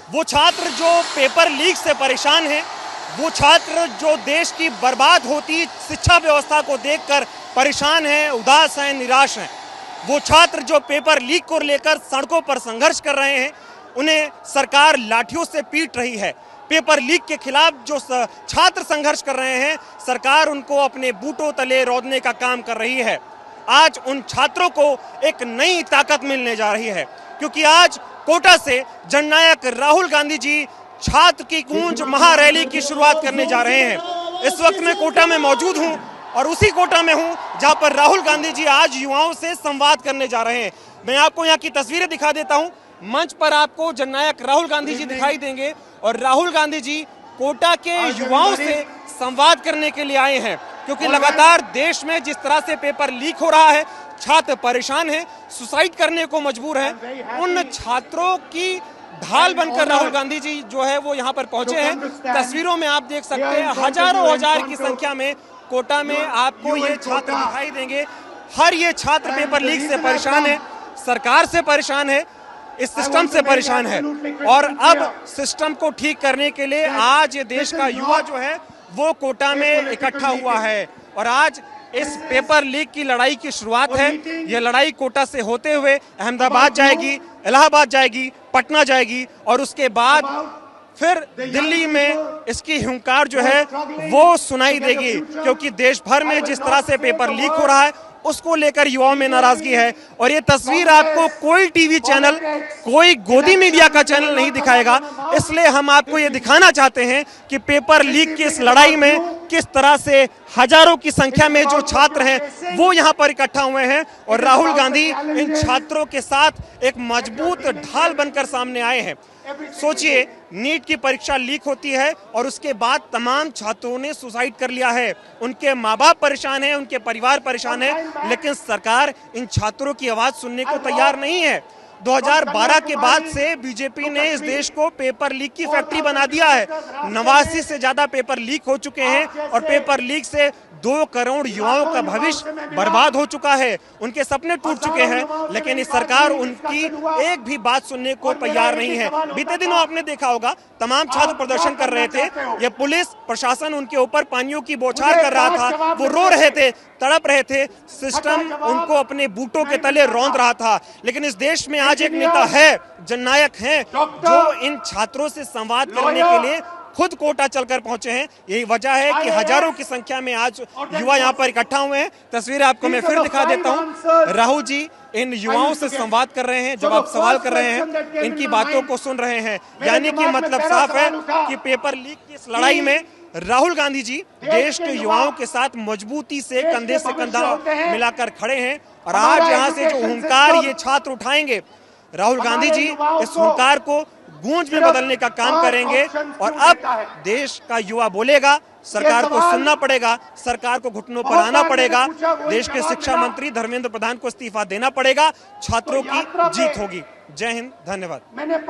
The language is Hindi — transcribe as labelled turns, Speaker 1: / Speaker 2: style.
Speaker 1: वो छात्र जो पेपर लीक से परेशान हैं, वो छात्र जो देश की बर्बाद होती शिक्षा व्यवस्था को देखकर परेशान हैं, उदास हैं, निराश हैं, वो छात्र जो पेपर लीक को लेकर सड़कों पर संघर्ष कर रहे हैं, उन्हें सरकार लाठियों से पीट रही है। पेपर लीक के खिलाफ जो छात्र संघर्ष कर रहे हैं, सरकार उनको अपने बूटों तले रौंदने का काम कर रही है। आज उन छात्रों को एक नई ताकत मिलने जा रही है, क्योंकि आज कोटा से जननायक राहुल गांधी जी छात्र की गूंज महारैली की शुरुआत करने जा रहे हैं। इस वक्त मैं कोटा में मौजूद हूं और उसी कोटा में हूं जहां पर राहुल गांधी जी आज युवाओं से संवाद करने जा रहे हैं। मैं आपको यहां की तस्वीरें दिखा देता हूं। मंच पर आपको जननायक राहुल गांधी जी दिखाई देंगे और राहुल गांधी जी कोटा के युवाओं से संवाद करने के लिए आए हैं, क्योंकि लगातार देश में जिस तरह से पेपर लीक हो रहा है, छात्र परेशान हैं, सुसाइड करने को मजबूर हैं। उन छात्रों की ढाल बनकर राहुल गांधी जी जो है वो यहाँ पर पहुंचे हैं। तस्वीरों में आप देख सकते हैं हजारों हजार की संख्या में कोटा में आपको ये छात्र दिखाई देंगे। हर ये छात्र पेपर लीक से परेशान है, सरकार से परेशान है, इस सिस्टम से परेशान है और अब सिस्टम को ठीक करने के लिए आज ये देश का युवा जो है वो कोटा में इकट्ठा हुआ है और आज इस पेपर लीक की लड़ाई की शुरुआत है। ये लड़ाई कोटा से होते हुए अहमदाबाद जाएगी, इलाहाबाद जाएगी, पटना जाएगी और उसके बाद फिर दिल्ली में इसकी हुंकार जो है वो सुनाई देगी, क्योंकि देश भर में जिस तरह से पेपर लीक हो रहा है उसको लेकर युवाओं में नाराजगी है। और ये तस्वीर आपको कोई टीवी चैनल, कोई गोदी मीडिया का चैनल नहीं दिखाएगा, इसलिए हम आपको ये दिखाना चाहते हैं कि पेपर लीक की इस लड़ाई में किस तरह से हजारों की संख्या में जो छात्र हैं वो यहाँ पर इकट्ठा हुए हैं और राहुल गांधी इन छात्रों के साथ एक मजबूत ढाल बनकर सामने आए हैं। सोचिए, नीट की परीक्षा लीक होती है और उसके बाद तमाम छात्रों ने सुसाइड कर लिया है। उनके माँ बाप परेशान हैं, उनके परिवार परेशान है, लेकिन सरकार इन छात्रों की आवाज सुनने को तैयार नहीं है। 2012 के बाद से बीजेपी ने इस देश को पेपर लीक की फैक्ट्री बना दिया है। 89 से ज्यादा पेपर लीक हो चुके हैं और पेपर लीक से 2 करोड़ युवाओं का भविष्य बर्बाद हो चुका है, उनके सपने टूट चुके हैं, लेकिन इस सरकार उनकी एक भी बात सुनने को तैयार नहीं है। बीते दिनों आपने देखा होगा, तमाम छात्र प्रदर्शन कर रहे थे, ये पुलिस प्रशासन उनके ऊपर पानियों की बौछार कर रहा था, वो रो रहे थे, तड़प रहे थे, सिस्टम उनको अपने बूटों के तले रौंद रहा था। लेकिन इस देश में आज एक नेता है, जननायक हैं, जो इन छात्रों से संवाद करने के लिए खुद कोटा चलकर पहुंचे हैं। यही वजह है कि हजारों की संख्या में आज युवा यहाँ पर इकट्ठा हुए हैं। तस्वीर आपको मैं फिर दिखा देता हूँ। राहुल जी इन युवाओं से संवाद कर रहे हैं, जवाब सवाल कर रहे हैं, इनकी बातों को सुन रहे हैं। यानी कि मतलब साफ है कि पेपर लीक की इस लड़ाई में राहुल गांधी जी देश के युवाओं के साथ मजबूती से कंधे से कंधा मिलाकर खड़े हैं और आज यहाँ से जो हुंकार ये छात्र उठाएंगे, राहुल गांधी जी इस हुंकार को गूंज में बदलने का काम करेंगे और अब देश का युवा बोलेगा, सरकार को सुनना पड़ेगा, सरकार को घुटनों पर आना पड़ेगा, देश के शिक्षा मंत्री धर्मेंद्र प्रधान को इस्तीफा देना पड़ेगा, छात्रों की जीत होगी। जय हिंद, धन्यवाद।